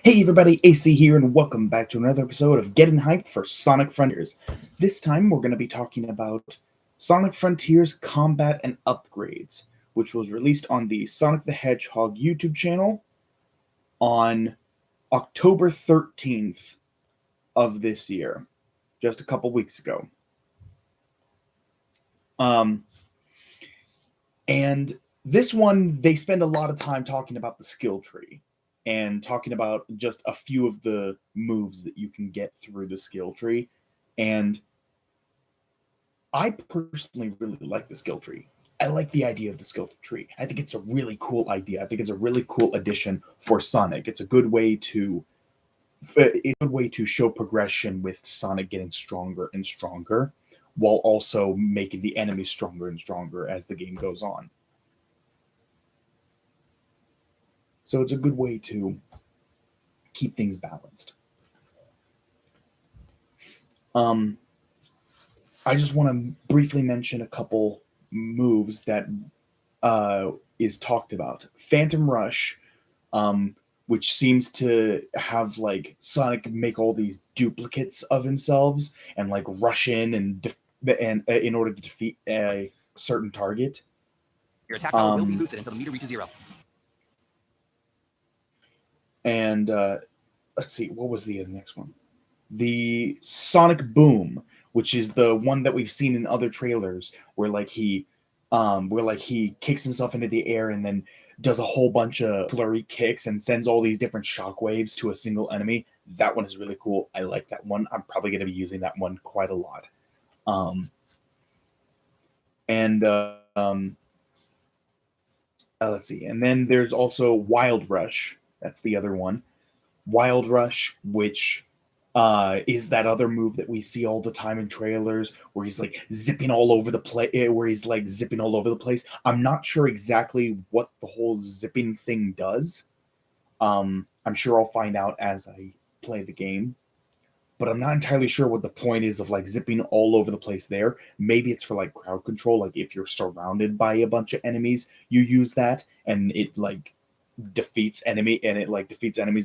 Hey everybody, AC here, and welcome back to another episode of Getting Hyped for Sonic Frontiers. This time we're going to be talking about Sonic Frontiers Combat and Upgrades, which was released on the Sonic the Hedgehog YouTube channel on October 13th of this year, just a couple weeks ago. Um, and this one, they spend a lot of time talking about the skill tree and talking about just a few of the moves that you can get through the skill tree. And I personally really like the skill tree. I like the idea of the skill tree. I think it's a really cool idea. I think it's a really cool addition for Sonic. It's a good way to show progression with Sonic getting stronger and stronger, while also making the enemies stronger and stronger as the game goes on. So it's a good way to keep things balanced. Um, I just want to briefly mention a couple moves that is talked about. Phantom Rush, um, which seems to have like Sonic make all these duplicates of himself and like rush in and in order to defeat a certain target. Your attack power will be Um, boosted until the meter reaches zero. and let's see, what was the next one? The Sonic Boom, which is the one that we've seen in other trailers, where like he kicks himself into the air and then does a whole bunch of flurry kicks and sends all these different shockwaves to a single enemy. That one is really cool. I like that one. I'm probably going to be using that one quite a lot. Um, and let's see. And then there's also Wild Rush. That's the other one. Wild Rush, which is that other move that we see all the time in trailers where he's like zipping all over the place, I'm not sure exactly what the whole zipping thing does. I'm sure I'll find out as I play the game, but I'm not entirely sure what the point is of like zipping all over the place there. Maybe it's for like crowd control, like if you're surrounded by a bunch of enemies, you use that and it like defeats enemies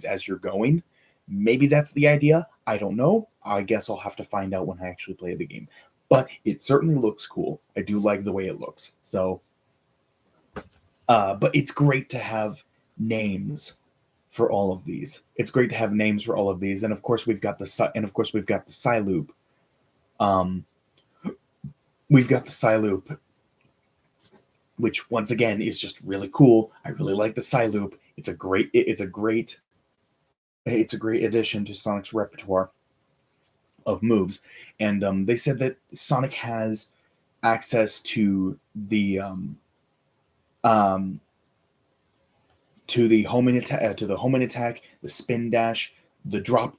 as you're going. Maybe that's the idea. I don't know. I guess I'll have to find out when I actually play the game. But it certainly looks cool. I do like the way it looks. So, but it's great to have names for all of these. It's great to have names for all of these, and of course we've got the Psyloop. Um, we've got the Psyloop, which once again is just really cool. I really like the Psyloop. It's a great addition to Sonic's repertoire of moves, and they said that Sonic has access um, to the homing attack, the spin dash, the drop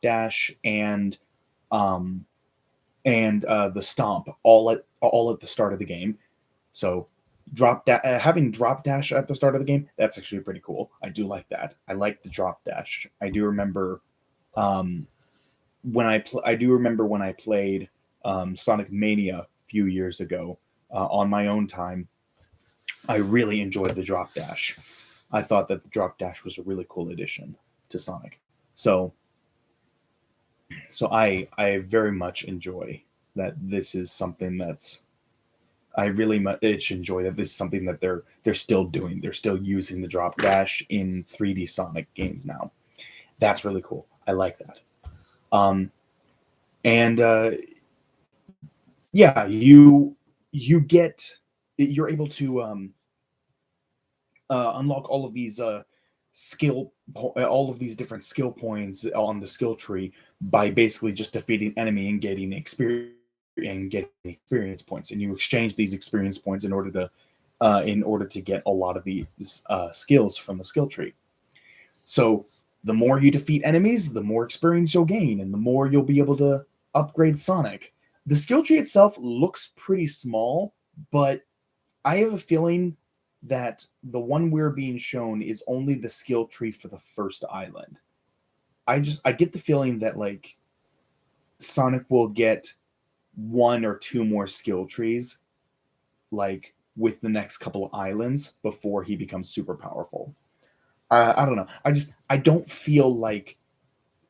dash, um, and the stomp all at the start of the game. So having drop dash at the start of the game, that's actually pretty cool. I do like that. I like the drop dash. I do remember um, I do remember when I played Sonic Mania a few years ago on my own time. I really enjoyed the drop dash. I thought that the drop dash was a really cool addition to Sonic. So I very much enjoy that this is something that's I really much enjoy that this is something that they're still doing. They're still using the drop dash in 3D Sonic games now. That's really cool. I like that. Um, and yeah, you get you're able to unlock all of these different skill points on the skill tree by basically just defeating enemy and getting experience points, and you exchange these experience points in order to get a lot of these skills from the skill tree. So the more you defeat enemies, the more experience you'll gain, and the more you'll be able to upgrade Sonic. The skill tree itself looks pretty small, but I have a feeling that the one we're being shown is only the skill tree for the first island. I get the feeling that like Sonic will get one or two more skill trees like with the next couple of islands before he becomes super powerful. I don't know. I don't feel like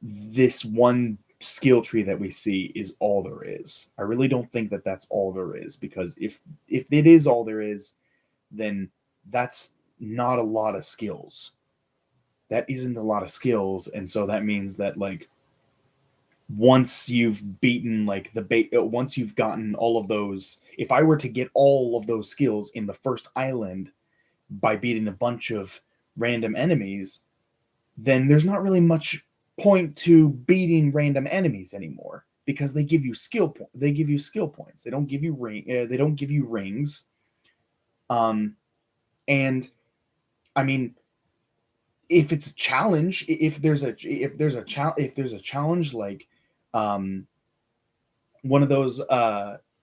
this one skill tree that we see is all there is. I really don't think that that's all there is, because if it is all there is, then that's not a lot of skills. That isn't a lot of skills, and so that means that, like, once you've beaten like once you've gotten all of those, if I were to get all of those skills in the first island by beating a bunch of random enemies, then there's not really much point to beating random enemies anymore, because they give you they give you skill points. They don't give you they don't give you rings. And I mean, if it's a challenge, if there's a challenge, like um one of those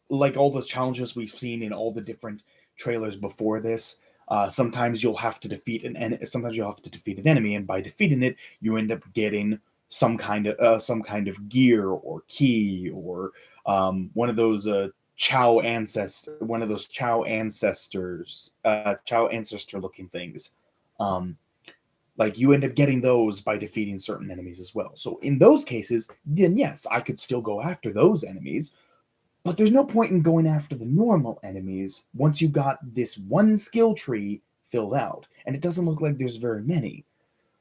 like all the challenges we've seen in all the different trailers before this, sometimes you'll have to defeat sometimes you'll have to defeat an enemy, and by defeating it you end up getting some kind of gear or key, or one of those chow ancestor looking things. um like, you end up getting those by defeating certain enemies as well. So in those cases, then yes, I could still go after those enemies, but there's no point in going after the normal enemies once you got this one skill tree filled out. And it doesn't look like there's very many.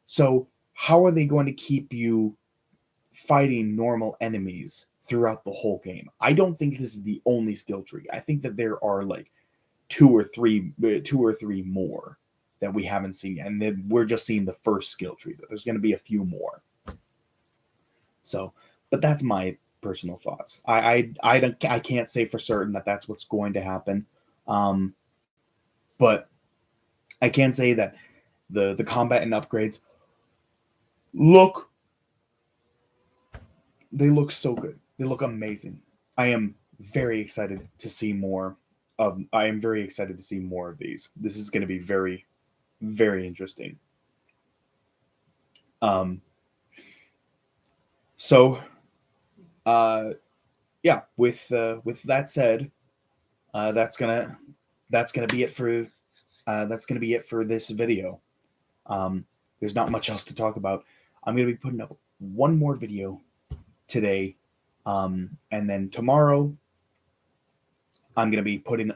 So how are they going to keep you fighting normal enemies throughout the whole game? I don't think this is the only skill tree. I think that there are like two or three more that we haven't seen yet, and then we're just seeing the first skill tree. But there's going to be a few more. So, but that's my personal thoughts. I can't say for certain that that's what's going to happen, but I can say that the combat and upgrades look so good. They look amazing. I am very excited to see more of. I am very excited to see more of these. This is going to be very, very interesting. So, yeah. With that said, that's gonna be it for this video. There's not much else to talk about. I'm gonna be putting up one more video today, and then tomorrow I'm gonna be putting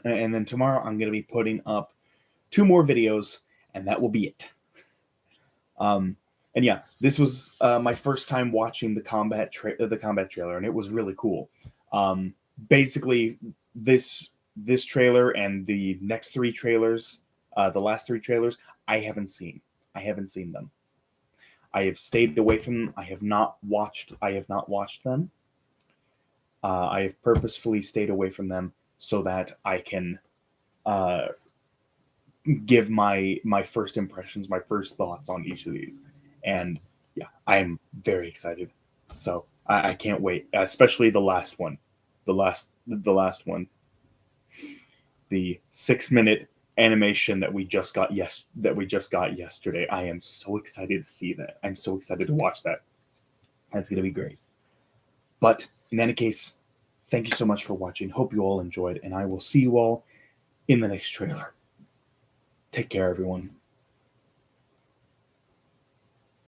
up two more videos, and that will be it. And yeah, this was my first time watching the combat trailer, and it was really cool. Basically, this trailer and the next three trailers, the last three trailers, I haven't seen. I haven't seen them. I have stayed away from them. I have not watched them. I have purposefully stayed away from them so that I can give my first impressions, my first thoughts on each of these. And yeah, I'm very excited. So I can't wait, especially the last one, the last one, the 6-minute animation that we just got yesterday. I am so excited to see that. I'm so excited to watch that. That's gonna be great. But in any case, thank you so much for watching. Hope you all enjoyed, and I will see you all in the next trailer. Take care, everyone.